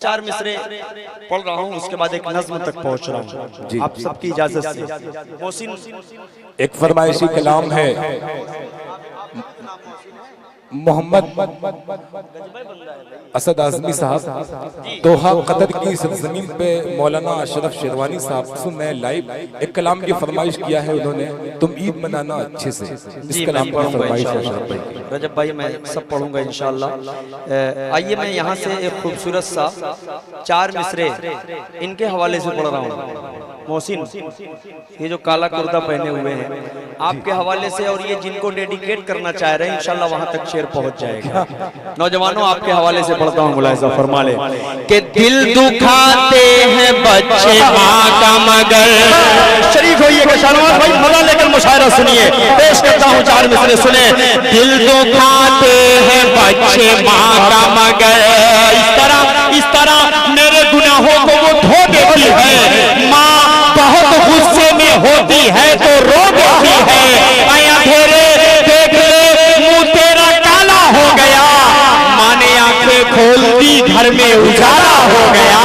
चार मिसरे पढ़ रहा हूँ, उसके बाद एक नज्म तक पहुँच रहा हूँ आप सबकी इजाजत से। मोहसिन एक फरमाइशी कलाम है मोहम्मद असद आजमी साहब दोहा कतर की सरजमीन पे मौलाना अशरफ शेरवानी साहब सुनने लाइव एक कलाम की फरमाइश किया है उन्होंने, तुम ईद मनाना अच्छे से। इस कलाम की फरमाइश है अशरफ भाई। रजब भाई मैं सब पढ़ूंगा इंशाअल्लाह। आइए मैं यहाँ से एक खूबसूरत सा चार मिसरे इनके हवाले से पढ़ रहा हूँ। मोहसिन ये जो काला कुर्ता पहने हुए हैं आपके हवाले से, और ये जिनको डेडिकेट करना चाह रहे हैं इंशाल्लाह वहां तक शेर पहुंच जाएगा। नौजवानों आपके हवाले से पढ़ता हूँ, मुलाहिजा फरमा ले कि दिल दुखाते हैं बच्चे माँ का मगर। शरीफ होइएगा शाहनवाज भाई, मजा लेकर मुशायरा सुनिए। पेश करता हूँ चार मिसरे सुने। दिल दुखाते हैं बच्चे माँ का मगर, इस तरह मेरे गुनाहों को वो धो देती है। माँ बहुत गुस्से में होती है तो रो देती है। अंधेरे देख ले मुंह तेरा काला हो गया, माँ ने आंखें खोल दी घर में उजाला हो गया।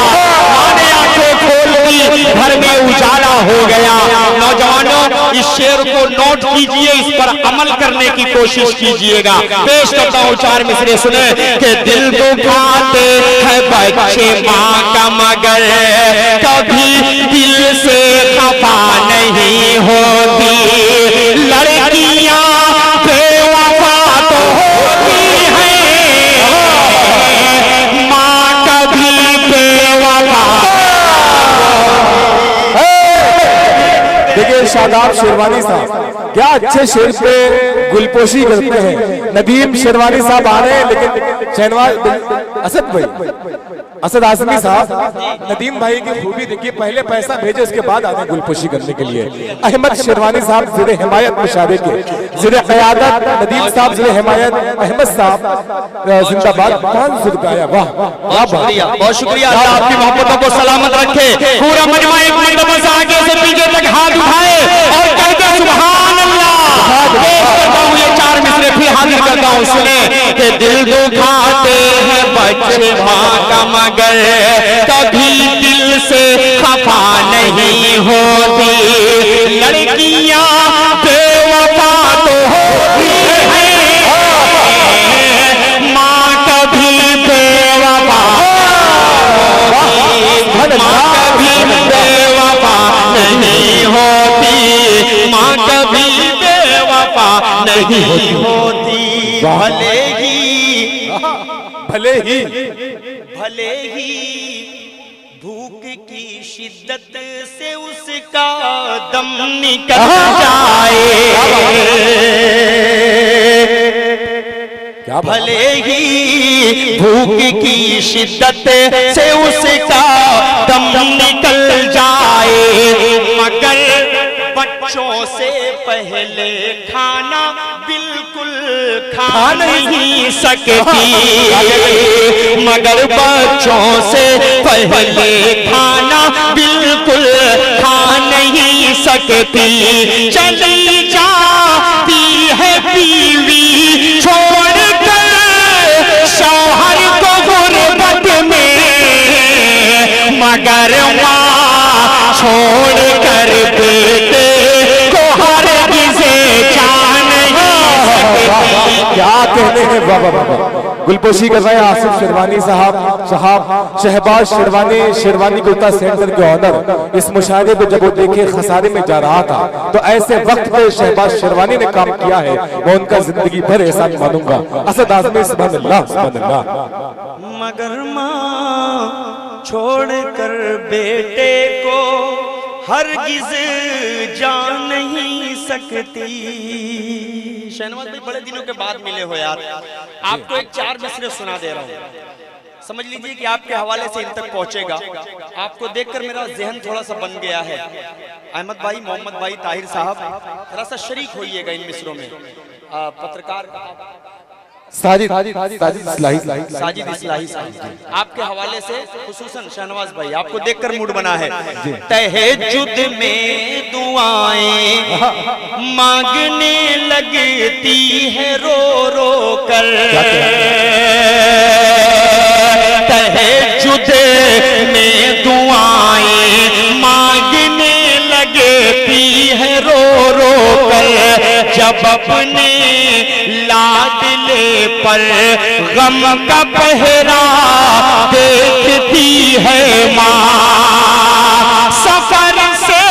माँ ने आंखें खोल दी घर में उजाला हो गया। नौजवानों इस शेर को नोट कीजिए, इस पर अमल करने की कोशिश कीजिएगा। पेश करता हूँ चार मिसरे सुने कि दिल दुखाते हैं बच्चे माँ का मगर, कभी दिल से खफा नहीं होती। लड़कियां बेवफा तो होती हैं, माँ कभी बेवफा। देखिए शादाब शेरवानी साहब क्या अच्छे शेर पे गुलपोशी करते हैं। नदीम शेरवानी साहब आ रहे हैं, लेकिन शहनवाज असद भाई असद आजमी साहब नदीम भाई की खूबी देखिए, पहले पैसा भेजे उसके बाद आते गुलपोशी करने के लिए। अहमद शेरवानी साहब जिले हिमायत मुशारे के जिले क़यादत, नदीम साहब जिले हिमायत, अहमद साहब जिंदाबाद। मानसूर गाया, वाह बहुत शुक्रिया। अल्लाह आपकी मोहब्बतों को सलामत रखे। पूरा मजमा एक मरतबा से आगे से पीछे तक हाथ उठाए और कहते सुभान अल्लाह। ये चार मिसरे फिर हाजिर करता हूँ सुने कि दिल दुखाते हैं बच्चे माँ का मगर, कभी दिल से खफा नहीं होती। लड़कियां बेवफा तो होती हैं, माँ कभी बेवफा, माँ कभी बेवफा नहीं होती। माँ कभी बेवफा नहीं होती। भले ही भूख की शिद्दत से उसका दम निकल जाए, भले ही भूख की शिद्दत से उसका दम निकल जाए, मगर बच्चों से पहले खाना बिल्कुल खा नहीं सकती। मगर बच्चों से पहले खाना बिल्कुल खा नहीं सकती। चली जाती है बीवी छोड़कर शौहर को गुर्बत में, मगर माँ छोड़ कर बेटे को हर किसे जान नहीं। क्या कहते हैं बाबा बाबा। गुलपोशी कर रहे हैं आसिफ शेरवानी साहब शहबाज शेरवानी कुर्ता सेंटर के ऑनर। इस मुशाहरे पे जब वो देखे खसारे में जा रहा था, तो ऐसे वक्त पे शहबाज शेरवानी ने काम किया है, वो उनका जिंदगी भर एहसान मानूंगा। असद आजमी सुभान अल्लाह। मगर माँ छोड़ कर बेटे को हरगिज जान नहीं सकती। शहनवाज भाई बड़े दिनों के बाद मिले हो यार, आपको एक चार मिसरे सुना दे रहा हूँ, समझ लीजिए कि आपके हवाले से इन तक पहुंचेगा। आपको देखकर मेरा जहन थोड़ा सा बन गया है। अहमद भाई, मोहम्मद भाई, ताहिर साहब थोड़ा सा शरीक होइएगा इन मिसरों में। पत्रकार साजिद इस्लाही साजिद इस्लाही साहब आपके हवाले से खुसूसन शहनवाज भाई आपको देखकर मूड बना है। तहज्जुद में दुआएं मांगने लगती है रो रो कर, तहज्जुद में दुआएं मांगने लगती है रो रो कर, जब अपने लाडले पर गम का पहरा देखती है माँ। सफर से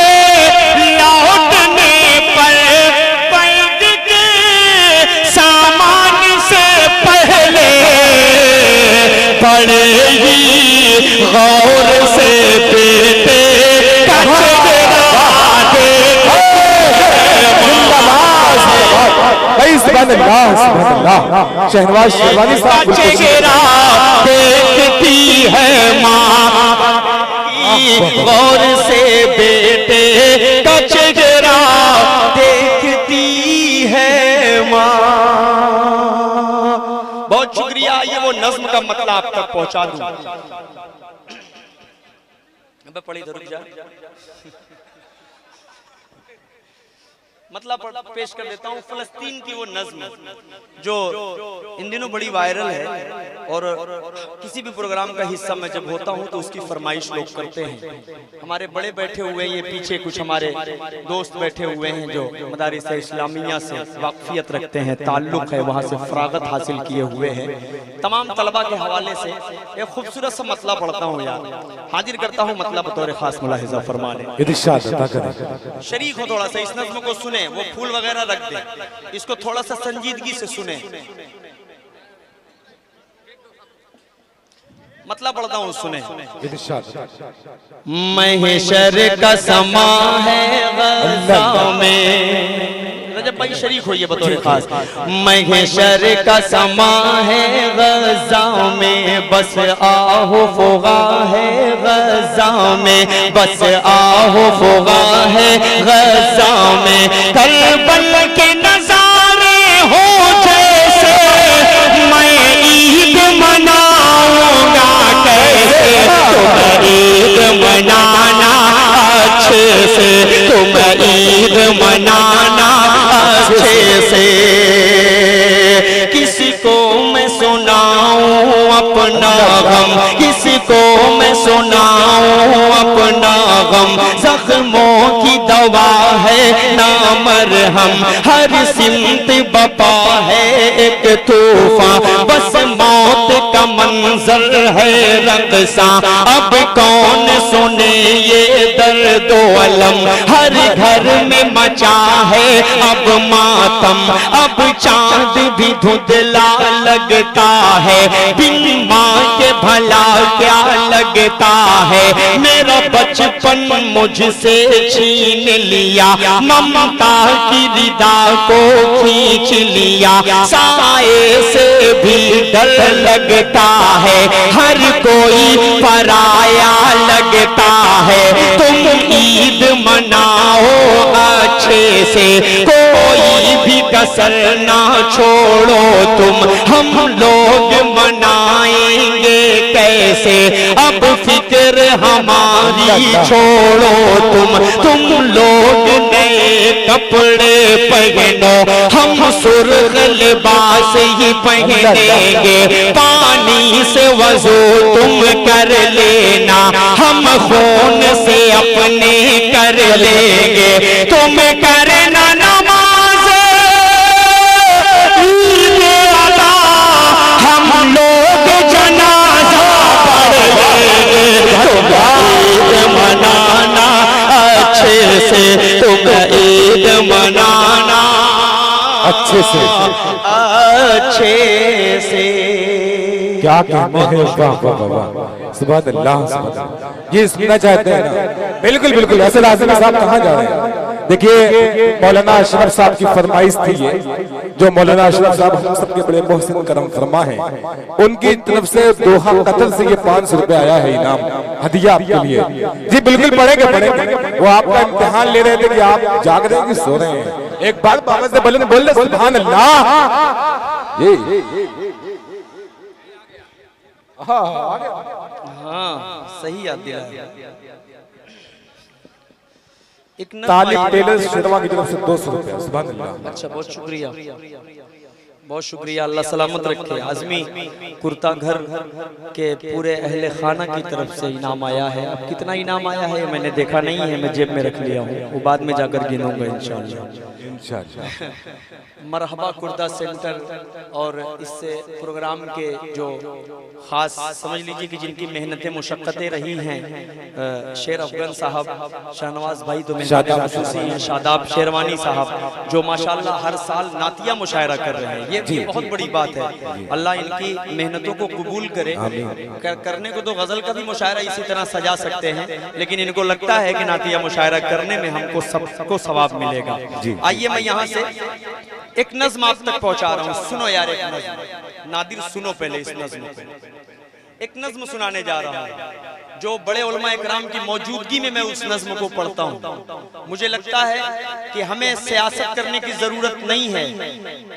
लौटने पर बैठ के सामान से पहले बड़े ही गौर से बेटे का शहनवाज शेरवानी साहब चेहरा देखती है माँ, गौर से बेटे का चेहरा देखती है माँ। बहुत शुक्रिया। ये वो नज्म का मतलब आप तक पहुंचा दूं। अब पढ़ी तो रुक जा, मतलब पेश कर देता हूँ। फलस्तीन की वो नज्म जो इन दिनों बड़ी वायरल है और किसी भी प्रोग्राम का हिस्सा मैं जब होता हूँ तो उसकी फरमाइश लोग करते हैं। हमारे बड़े बैठे हुए हैं, ये पीछे कुछ हमारे दोस्त बैठे हुए हैं जो मदारिस इस्लामिया से वाकफियत रखते हैं, ताल्लुक है, वहाँ से फरागत हासिल किए हुए हैं। तमाम तलबा के हवाले से एक खूबसूरत सा मतला पढ़ता हूँ यार, हाजिर करता हूँ मतला बतौर खास मुलाहिजा फरमा लें। शरीक हो थोड़ा सा, इस नज्म को सुने, वो फूल वगैरह रख दे, इसको थोड़ा सा संजीदगी से सुने। मतलब पढ़ता हूँ, सुने। महशर का समा है गज़ा में, रजब भाई शरीक होइए बतौर खास। महशर का समा है गज़ा में, बस आहो फुगा है गज़ा में, बस आहो फुगा है गज़ा में। करबल के नजारे हो जैसे मैं ईद मनाऊंगा कैसे, तुम ईद मनाना अच्छे से, तुम ईद मनाना अच्छे से। किसी को मैं सुनाऊं अपना गम, किसी को मैं सुनाऊं अपना गम, जख्मों की दवा है ना मरहम, हर सिमत बपा है एक तूफान, बस मौत का मंजर है रक़्सा। अब कौन सुने ये दर्द अलम, हर घर में मचा है अब मातम, अब चांद भी धुंधला लगता है, बिन माँ के भला क्या लगता है। मेरा बचपन मुझसे छीन लिया, ममता की रिदा को खींच लिया, साए से भी डर लगता है, हर कोई पराया लगता है। तुम ईद मनाओ अच्छे से, कोई भी कसर ना छोड़ो तुम, हम लोग मनाएंगे कैसे, अब फिक्र हमारी छोड़ो तुम लोग नए कपड़े पहनो, हम सुर्ख लिबास ही पहनेंगे, पानी से वजू तुम कर लेना, हम खून से अपने कर लेंगे, तुम करना नमाज ईद अदा, हम लोग जनाजा पढ़ लेंगे, तुम ईद मनाना अच्छे से, तुम ईद मनाना अच्छे से, अच्छे से। क्या कहते हैं, वाह वाह वाह, सुभान अल्लाह। ये सुनना चाहते हैं ना? बिल्कुल बिल्कुल। असद आज़मी साहब कहाँ जा रहे हैं? देखिए मौलाना अशरफ साहब की फरमाइश थी ये, जो मौलाना अशरफ साहब हम सबके बड़े मोहसिन करम फरमा हैं, उनकी तरफ से दोहा कतल से ये 500 रुपए आया है इनाम हदिया आपके लिए। जी बिल्कुल पढ़ेंगे। वो आपका इम्तिहान ले रहे थे कि आप जाग रहे हैं कि सो रहे हैं। एक बार बाबा से बोले सुभान अल्लाह। ये हाँ आगे हाँ सही याद दिलाया। एक नज़्म तालिब आई- टेलर शेरवा की तरफ से 200 रुपया। सुभान अल्लाह। अच्छा बहुत शुक्रिया, बहुत शुक्रिया। अल्लाह सलामत रखे। आजमी कुर्ता घर के पूरे अहले खाना की तरफ से इनाम आया है। अब कितना इनाम आया है मैंने देखा नहीं है, मैं जेब में रख लिया हूँ, वो बाद में जाकर गिनूंगा इंशाअल्लाह। इंशाअल्लाह। मरहबा कुर्ता सेंटर और इससे प्रोग्राम के जो खास समझ लीजिए कि जिनकी मेहनतें मुशक्क़तें रही हैं, शेर अफगन साहब, शाहनवाज भाई तो शादाब खुशी हैं, शादाब शेरवानी साहब जो माशाल्लाह हर साल नातिया मुशायरा कर रहे हैं, ये बहुत बड़ी बात है। अल्लाह इनकी मेहनतों को कबूल करे। करने को तो गजल का भी मुशायरा इसी तरह सजा सकते हैं, लेकिन इनको लगता है कि नातिया मुशायरा करने में हमको सबको सवाब मिलेगा। आइए मैं यहाँ से एक नज़्म आप तक पहुंचा रहा हूँ, सुनो यार। एक नज़्म नादिर सुनो, पहले इस नज़्म पे एक नज़्म सुनाने जा रहा हूँ जो बड़े उलमा इकराम की मौजूदगी में मैं उस नज़्म को पढ़ता हूँ। मुझे लगता है कि हमें सियासत करने की जरूरत नहीं है।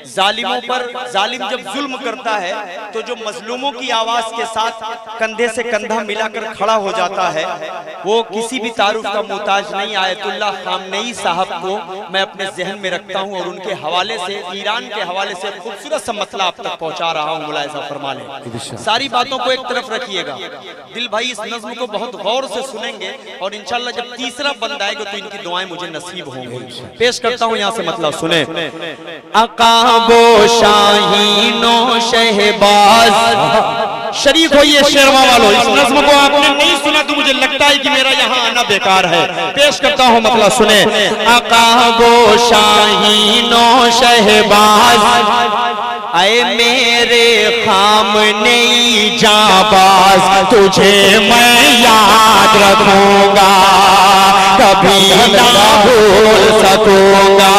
जालिमों पर जालिम जब जुल्म करता है तो जो मजलूमों की आवाज के साथ कंधे से कंधा मिलाकर खड़ा हो जाता है, वो किसी भी तारुफ का मुहताज नहीं। आयतुल्लाह खामनेई साहब को मैं अपने जहन में रखता हूँ और उनके हवाले से, ईरान के हवाले से खूबसूरत सा मतला आप तक पहुँचा रहा हूँ। मुलाहिजा फरमा लें, सारी बातों को एक तरफ रखिएगा। दिल भाई इस नज़्म को बहुत गौर से सुनेंगे और इंशाल्लाह जब तीसरा बंद आएगा तो इनकी दुआएं मुझे नसीब होंगी। पेश करता हूँ यहाँ से मतलब सुने। अकाबो शाहीनो शहबाज, शरीफ होइए शेरवा वालों। इस नज़्म को आपने नहीं सुना तो मुझे लगता है कि मेरा यहाँ आना बेकार है। पेश करता हूँ मतलब सुने। अकाबो शाहीनो शहबाज, आए मेरे खामने जाबाज, तुझे मैं याद रखूंगा, कभी ना भूल सकूंगा।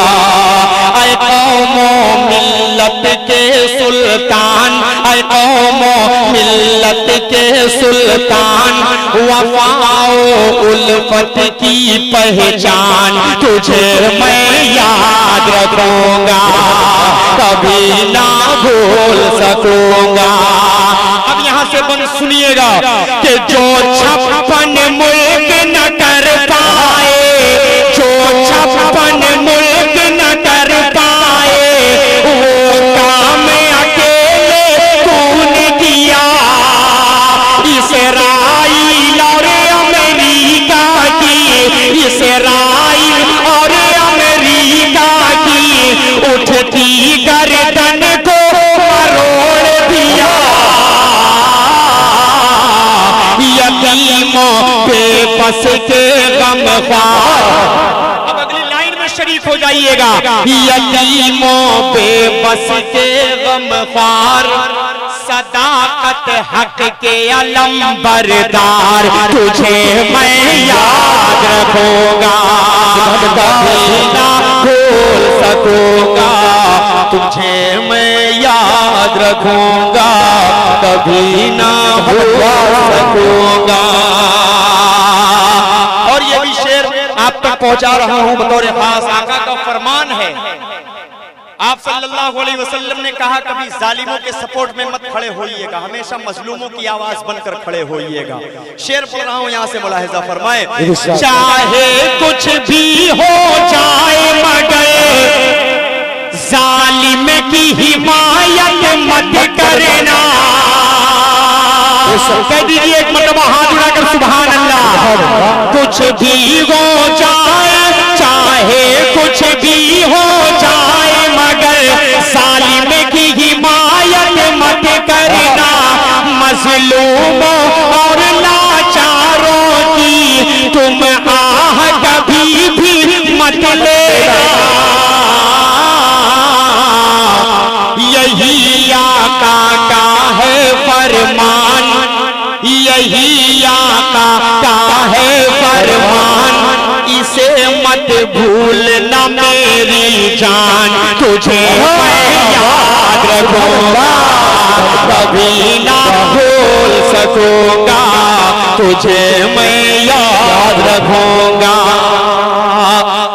आए कौमो मिल्लत के सुल्तान, आए कौमो मिल्लत के सुल्तान, वफाओ उल्फत की पहचान, तुझे मैं याद रखूंगा, कभी ना भूल सकूंगा। अब यहाँ से बन सुनिएगा कि जो 56 मुल्क न कर पाए, जो 56 मुल्क न कर पाए, वो काम अकेले तूने किया। इसराइल और अमेरिका की, इसराइल और अमेरिका की उठती गर्दन को मरोड़ दिया। यतीमों बेबस के गमख्वार, अब अगली लाइन में शरीक हो जाइएगा। यतीमों बेबस के गमख्वार, सदाकत हक के अलम बरदार, तुझे मैं याद रखूंगा, कभी ना भूल सकूंगा, तुझे मैं याद रखूंगा, कभी ना भूल सकूंगा। और ये भी शेर आप तक पहुंचा रहा हूं बतौर खास। आका का फरमान है, आप सल्लल्लाहु अलैहि वसल्लम ने कहा कभी जालिमों के सपोर्ट में मत खड़े होइएगा, हमेशा मजलूमों की आवाज बनकर खड़े होइएगा। शेर पढ़ रहा हूं, यहां से मुलाहिजा फरमाए। चाहे कुछ भी हो जाए मगर जालिम की हिमायत मत करना। कह दीजिए एक मतलब हाथ उठाकर सुभान अल्लाह। कुछ भी हो जाए, चाहे कुछ भी हो जाए, मगर जालिम की हिमायत मत करना। मजलूमों और लाचारों की तुम आह कभी भी मत लेना। यही आका का है फरमान, यही आका का है फरमान, इसे मत भूलना मेरी जान, तुझे मैं याद रखूंगा, कभी ना भूल सकूंगा, तुझे मैं याद रखूंगा।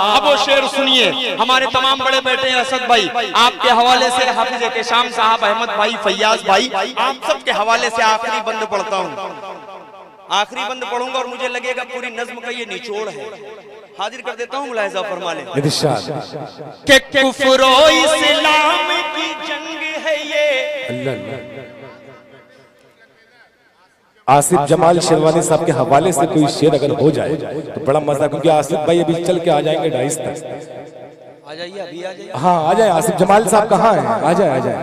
अब वो शेर सुनिए। सुनिए, हमारे तमाम बड़े बेटे असद भाई, आपके हवाले से हाफिज एहतेशाम साहब, अहमद भाई, फैयाज भाई, आप सबके हवाले से आखिरी बंद पढ़ता हूँ। आखिरी बंद पढ़ूंगा और मुझे लगेगा पूरी नज्म का ये निचोड़ है। हाजिर कर देता हूँ, मुलाहिजा फरमा लें। इरशाद कि कुफ्र और इस्लाम की जंग है ये। आसिफ जमाल शेरवानी साहब के हवाले से कोई शेर अगर हो जाए तो बड़ा मजा, क्योंकि आसिफ भाई अभी चल के आ जाएंगे 2:30 तक। आ जाइए, अभी आ जाइए। हाँ आ जाए, आसिफ जमाल साहब कहाँ हैं? आ जाए आ जाए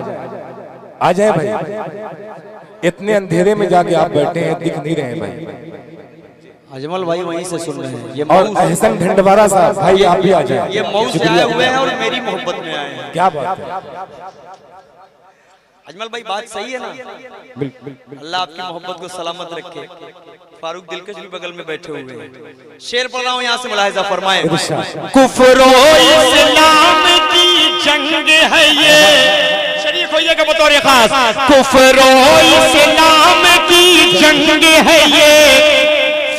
आ जाए भाई, इतने अंधेरे में जाके आप बैठे हैं, दिख नहीं रहे भाई। अजमल भाई वहीं से सुन रहे हैं। ये और अहसन ढंडवारा साहब भाई आप भी आ जाए। ये मऊ से आए हुए हैं और मेरी मोहब्बत में आए हैं। क्या बात है अजमल भाई, बात सही है ना? अल्लाह आपकी मोहब्बत को सलामत रखे। फारूक दिलकश भी बगल में बैठे हुए हैं। शेर पढ़ रहा हूँ, यहाँ से मुलाहिजा फरमाए। कुफ्र और इस्लाम की जंग है ये, शरीक होइएगा बतौर खास। कुफ्र और इस्लाम की जंग है ये,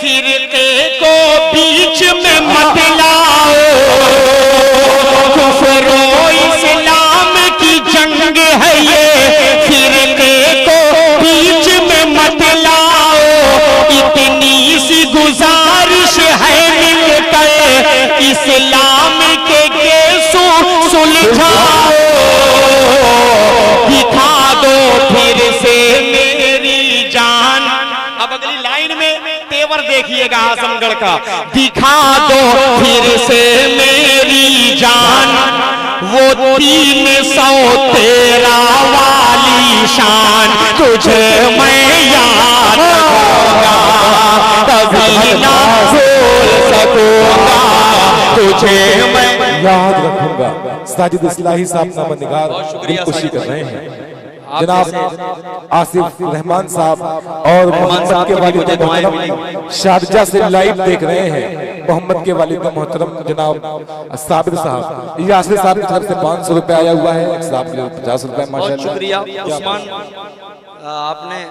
फिरके को बीच में मत लाओ। कुफ्र और इस्लाम की जंग है ये, फिरके को बीच में मत लाओ। इतनी सी गुजारिश है मिलकर इस्लाम के केसों सुलझाओ। दिखा दो फिर से मेरी जान। अब अगली लाइन में तेवर देखिएगा आजमगढ़ का। दिखा दो फिर से मेरी जान, वो 313 वाली शान। तुझे मैं याद रखूंगा, कभी ना भूल सकूंगा। तुझे मैं याद रखूंगा। साजिद इस्लाही साहब नामा निगार खुशी कर रहे हैं। जनाब आसिफ रहमान साहब और मोहम्मद के वालिद मोहतरम शारजा से लाइव देख रहे हैं। मोहम्मद के वालिद मोहतरम जनाब साबिर साहब, ये आसिफ साहब की तरफ से 500 रुपए आया हुआ है, साहब के 50 रुपए। बहुत शुक्रिया उस्मान, आपने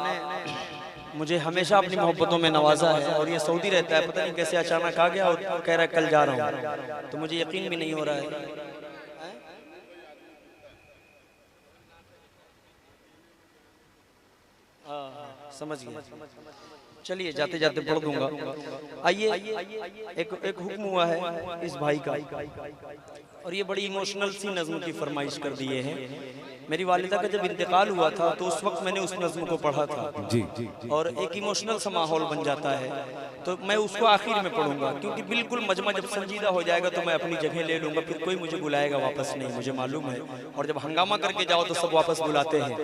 मुझे हमेशा अपनी मोहब्बतों में नवाजा है। और ये सऊदी रहता है, पता नहीं कैसे अचानक आ गया और कह रहा है कल जा रहा हूँ, तो मुझे यकीन भी नहीं हो रहा है। समझ गया, चलिए जाते जाते पढ़ दूंगा। आइए, एक हुक्म हुआ है इस भाई का, और ये बड़ी इमोशनल सी नज़्म की फरमाइश कर दिए हैं। मेरी वालिदा का जब इंतकाल हुआ था तो उस वक्त मैंने उस नज़्म को पढ़ा था जी, और एक इमोशनल सा माहौल बन जाता है, तो मैं उसको आखिर में पढ़ूंगा, क्योंकि बिल्कुल मजमा जब संजीदा हो जाएगा तो मैं अपनी जगह ले लूंगा, फिर कोई मुझे बुलाएगा वापस नहीं, मुझे मालूम है। और जब हंगामा करके जाओ तो सब वापस बुलाते हैं।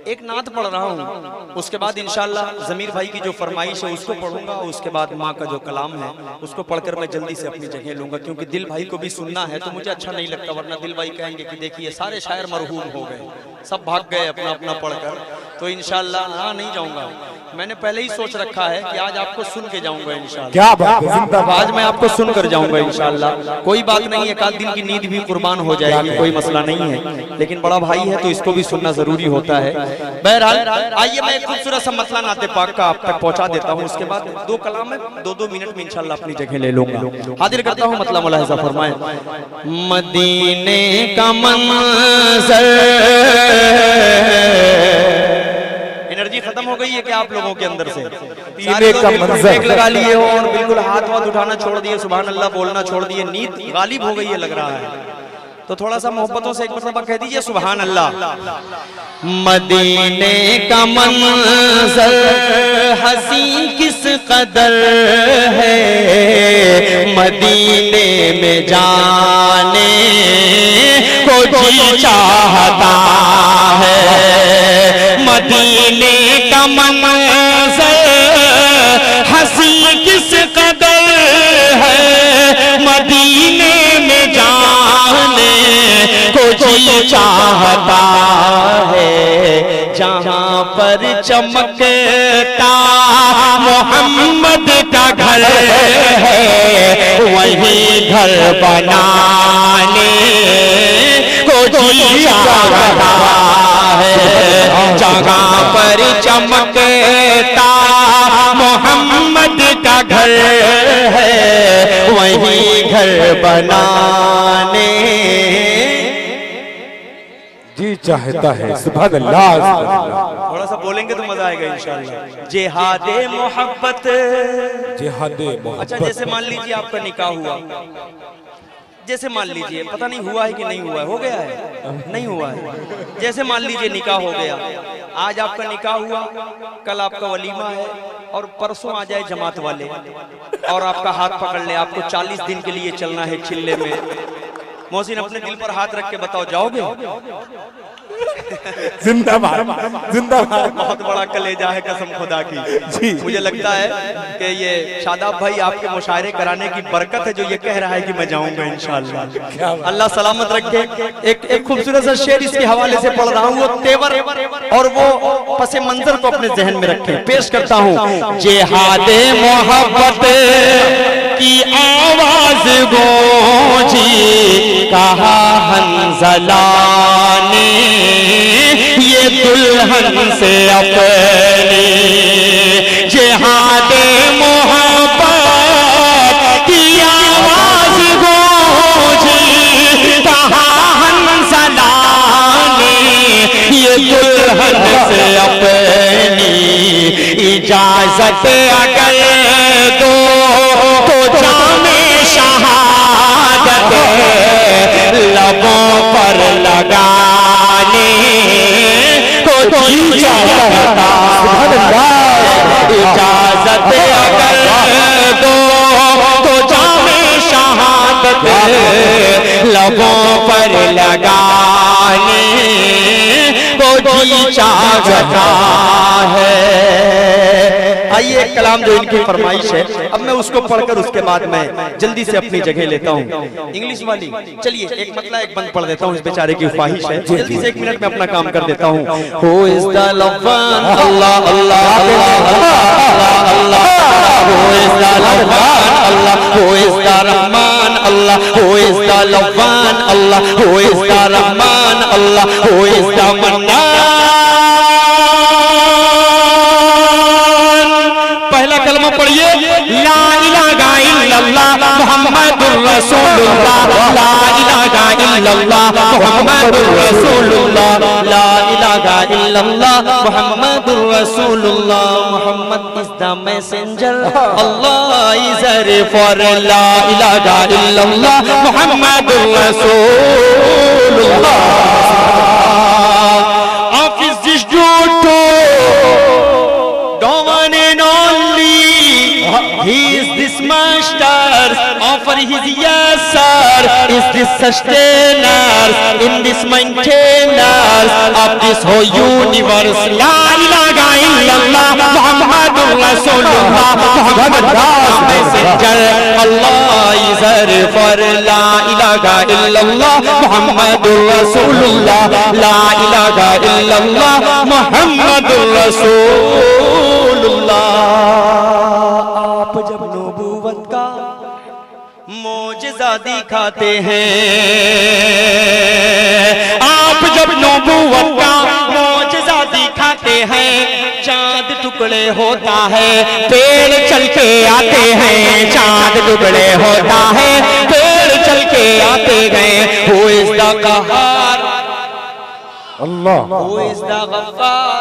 एक नात पढ़ रहा हूँ, उसके बाद इंशाल्लाह जमीर भाई की जो फरमाइश है उसको पढ़ूंगा, उसके बाद माँ का जो कलाम है उसको पढ़कर मैं जल्दी से अपनी जगह लूंगा, क्योंकि दिल भाई को भी सुनना है तो मुझे अच्छा नहीं लगता, वरना दिल भाई कहेंगे कि देखिए सारे शायर मरहूम हो गए, सब भाग गए अपना अपना पढ़कर। तो इंशाल्लाह हाँ नहीं जाऊंगा, मैंने पहले ही सोच रखा है कि आज आपको सुन के जाऊंगा इंशाल्लाह। क्या बात है, जिंदाबाद। आज मैं आपको सुन कर जाऊंगा इंशाल्लाह। कोई बात नहीं, एक आध दिन की नींद भी कुर्बान हो जाएगी, कोई मसला नहीं है, लेकिन बड़ा भाई है तो इसको भी सुनना जरूरी होता है। बहरहाल आइए मैं एक खूबसूरत सा मतला नाते पाक का आप तक पहुंचा देता हूँ, उसके बाद 2 कलाम में 2-2 मिनट में इंशाल्लाह अपनी जगह ले लूंगा। हाजिर करता हूँ मतला, मुलाहिजा फरमाएं। मदीने का मंज़र, एनर्जी खत्म हो गई है क्या आप लोगों के अंदर से? सारे लोग बिल्कुल ब्रेक लगा लिए हो और बिल्कुल हाथ वाथ उठाना छोड़ दिए, सुभान अल्लाह बोलना छोड़ दिए, नींद गालिब हो गई है लग रहा है। तो थोड़ा सा मोहब्बतों से एक मरतबा कह दीजिए सुभान अल्लाह। मदीने का मंज़र हसी किस कदर है, मदीने में जाने को जी चाहता है। मदीने का मंज़र हसी किस कदर है, मदीने में जाने को जी चाहता है। जहाँ पर चमकता मोहम्मद का घर है, वही घर बनाने को जी चाहता है। जहाँ पर चमकता मोहम्मद का घर है, वही घर बनाने। जी चाहता है सुभान अल्लाह। थोड़ा सा बोलेंगे तो मजा आएगा इंशाल्लाह। जिहादे मोहब्बत, जिहादे मोहब्बत। अच्छा जैसे मान लीजिए आपका निकाह हुआ, जैसे मान लीजिए पता नहीं हुआ है कि नहीं हुआ है, हो गया है नहीं हुआ है, जैसे मान लीजिए निकाह हो गया, आज आपका निकाह हुआ, कल आपका वलीमा है और परसों आ जाए जमात वाले और आपका हाथ पकड़ ले, आपको 40 दिन के लिए चलना है चिल्ले में। मोहसिन अपने दिल पर हाथ रख के बताओ जाओगे? जिंदाबाद जिंदाबाद। बहुत बड़ा कलेजा है कसम खुदा की। जी मुझे लगता है कि ये शादाब भाई आपके मुशायरे कराने की बरकत है जो ये कह रहा है कि मैं जाऊंगा इंशाअल्लाह। अल्लाह सलामत रखे। एक खूबसूरत सा शेर इसके हवाले से पढ़ रहा हूँ, वो तेवर और वो पसे मंजर को अपने जहन में रखे, पेश करता हूँ। जिहादे मोहब्बत की आवाज गूंजी, कहा हंज़ला ने ये दुल्हन से अपनी। जिहादे मोहब्बत की आवाज गूंजी, कहा हंज़ला ने ये दुल्हन से अपनी। इजाजत अगर दो तो जामे शहादत लबों पर लगाने को जी चाहता है। इजाजत अगर दो तो जामे शहादत लबों पर लगाने को जी चाहता है। आइए एक कलाम जो इनकी फरमाइश है, अब मैं उसको पढ़कर उसके बाद मैं जल्दी से अपनी जगह लेता हूँ। इंग्लिश वाली चलिए एक मतला एक बंद पढ़ देता हूँ, इस बेचारे की ख्वाहिश है, जल्दी से 1 मिनट में अपना काम कर देता हूँ। Who is the Rahman? Allah Allah Allah Allah। Who is the Rahman? Allah। Who is the Rahman? Allah। Who is the Rahman? Allah। Who is the Rahman? Allah। Who is the Mannan? पहला कलमा पढ़िए, ला इलाहा इल्लल्लाह मुहम्मदुर रसूलुल्लाह। ला इलाहा इल्लल्लाह मुहम्मदुर रसूलुल्लाह। ला इलाहा इल्लल्लाह मुहम्मदुर रसूलुल्लाह। Muhammad is the messenger, Allah is there for la ilaha illallah Muhammadur Rasulullah. Of is this due one and only, he is this master, offer his yes sir, is this sustainer, in this maintainer of this whole universe. La ilaha illallah Muhammadur Rasulullah. Muhammad messenger, Allah is there for la ilaha illallah Muhammadur Rasulullah. La ilaha illallah Muhammadur Rasulullah। आप जब नबूवत का मोजज़ा दिखाते हैं, आप जब नबूवत का मोजज़ा दिखाते हैं, चांद टुकड़े होता है पेड़ चल के आते हैं, चांद टुकड़े होता है पेड़ चल के आते गए। Who is the Qahhar? Allah. Who is the Ghaffar?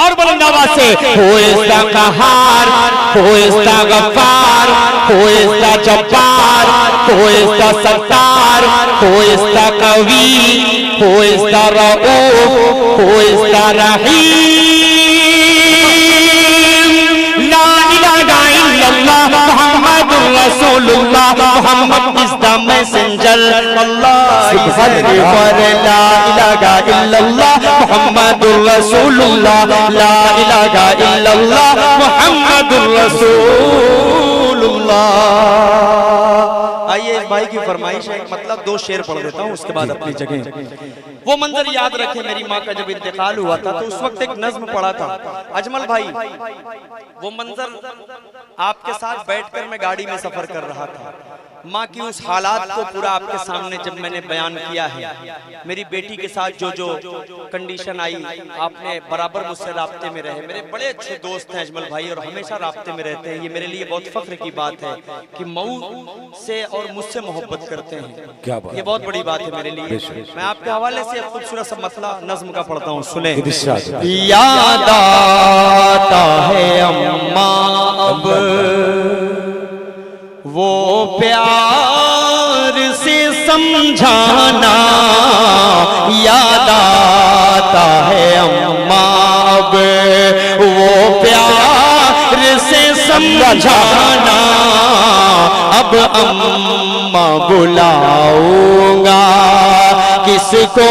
और बुलंद आवाज से Who is the Qahhar? Who is the Ghaffar? Who is the Jabbar? Who is the Sattar? Who is the Qawi? Who is the Rauf? Who is the Rahim? La ilaha illallah Muhammadur Rasulullah. Muhammad is the messenger, Allah is there for la ilaha illallah Muhammadur Rasulullah. La ilaha illallah Muhammadur Rasulullah। आइए इस भाई की फरमाइश है, मतलब 2 शेर पढ़ देता हूँ उसके बाद अपनी जगह। वो मंजर याद रखे, मेरी माँ का जब इंतकाल हुआ था तो उस वक्त एक नज्म पढ़ा था अजमल भाई। वो मंजर आपके साथ बैठकर मैं गाड़ी में सफर कर रहा था, माँ की उस हालात को पूरा आपके सामने जब मैंने बयान किया है, मेरी बेटी के साथ जो जो कंडीशन आई, आपने बराबर मुझसे राब्ते में रहे। मेरे बड़े अच्छे दोस्त हैं अजमल भाई और हमेशा राब्ते में रहते हैं। ये मेरे लिए बहुत फख्र की बात है कि मऊ से और मुझसे मोहब्बत करते हैं। क्या बात, ये बहुत बड़ी बात है मेरे लिए। मैं आपके हवाले से खूबसूरत सा मसला नज्म का पढ़ता हूँ, सुने। याद आता है अम्मा अब वो प्यार से समझाना, याद आता है अम्मा अब वो प्यार से समझाना। अब अम्मा बुलाऊंगा किसको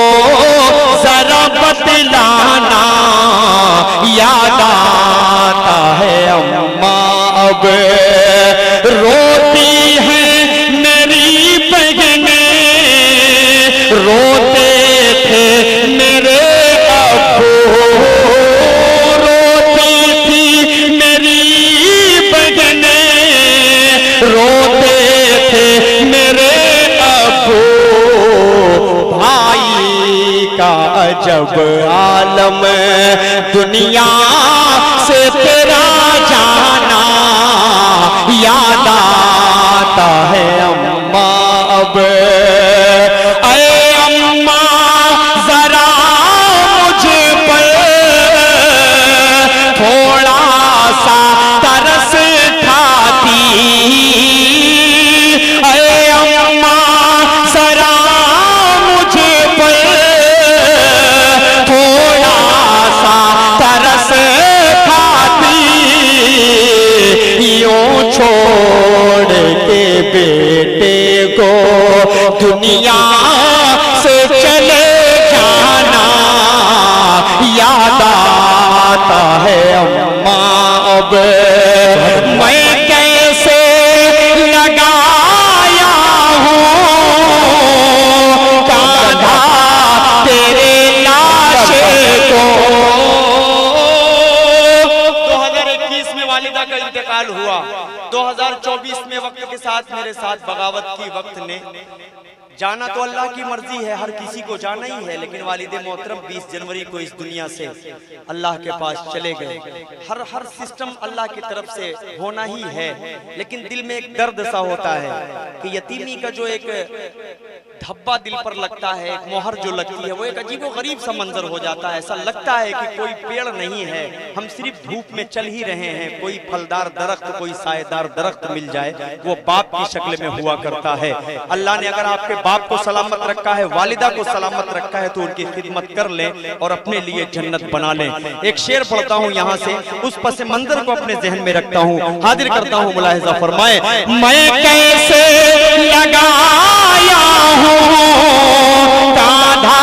जरा बतलाना, याद आता है अम्मा अब रोती है मेरी बहनें, रोते थे मेरे अब्बू, रोती थी मेरी बहनें, रोते थे मेरे अब्बू। भाई का अजब आलम दुनिया से तेरा जाना, याद आता है अम्मा अब। अरे अम्मा जरा मुझ पर थोड़ा सा तरस खाती, अरे अम्मा जरा मुझ पर थोड़ा सा तरस खाती, यूं छोड़ के बेटे को दुनिया से चले जाना, याद आता है अम्मा अब। मैं कैसे लगाया हूँ कांधा तेरे लाशे को। 2021 में वालिदा का इंतकाल हुआ, 2024 में वक्त के साथ मेरे साथ बगावत की। वक्त ने जाना तो अल्लाह की मर्जी है, हर किसी को जाना ही है, लेकिन वालिद मोहतरम 20 जनवरी को इस दुनिया से अल्लाह के पास चले गए। हर सिस्टम अल्लाह की तरफ से होना ही है, लेकिन दिल में एक दर्द सा होता है कि यतीमी का जो एक धब्बा दिल पर लगता है, एक मोहर जो लगती है, वो एक अजीब गरीब सा मंजर हो जाता है। ऐसा लगता है कि कोई पेड़ नहीं है, हम सिर्फ धूप में चल ही रहे हैं। कोई फलदार दरख्त, कोई सायेदार दरख्त मिल जाए, वो बाप की शक्ल में हुआ करता है। अल्लाह ने अगर आपके बाप को सलामत रखा है, वालिदा को सलामत रखा है, तो उनकी खिदमत कर लें और अपने लिए जन्नत बना लें। एक शेर पढ़ता हूँ यहाँ से, उस पस मंजर को अपने जहन में रखता हूँ, हाजिर करता हूँ, मुलाहिजा फरमाए। मैं कैसे लगाया हूँ कांधा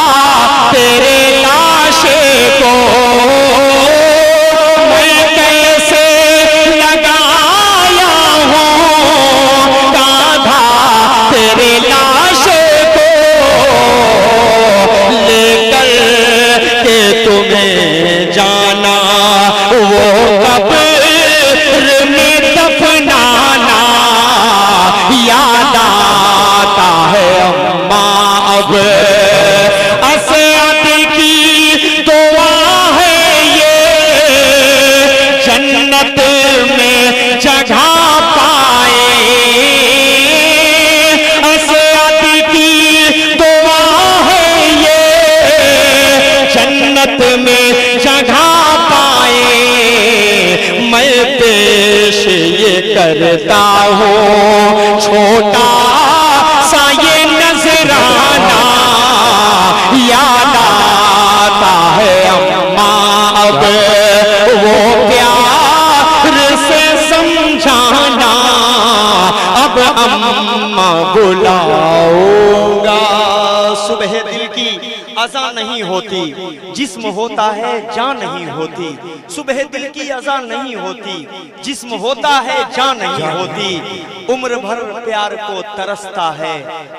तेरे लाशे को, मैं कैसे लगाया हूँ कांधा तेरे लाशे को, लेकर के तुम्हें जाना वो कब्र में दफनाना, याद आता है अम्मा अब। असद की दुआ है ये जन्नत में जगह पाए, असद की दुआ है ये जन्नत में जगह पाए। मैं पेश ये करता हूँ छोटा सा ये नजराना, याद आता है अम्मा अब वो प्यार से समझाना। अब अम्मा बुलाऊंगा। सुबह दिल की अज़ान नहीं होती, जिस्म होता है जान नहीं होती। सुबह दिल की अज़ान नहीं होती, जिस्म होता है जान नहीं होती। उम्र भर प्यार को तरसता है,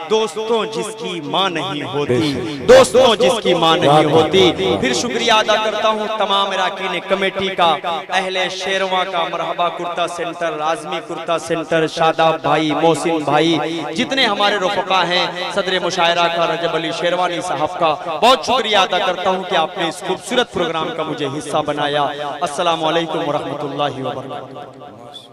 दोस्तों जिसकी माँ नहीं होती, दोस्तों जिसकी माँ नहीं होती। फिर शुक्रिया अदा करता हूँ तमाम इराकीन कमेटी का, अहले शेरवा का, मरहबा कुर्ता सेंटर, आजमी कुर्ता सेंटर, शादाब भाई, मोहसिन भाई, जितने हमारे रुफका हैं, सदर मुशायरा का रजब अली शेरवानी साहब का बहुत शुक्रिया अदा करता हूँ कि आपने इस खूबसूरत प्रोग्राम का मुझे हिस्सा बनाया। अस्सलामु अलैकुम व रहमतुल्लाहि व बरकातहू।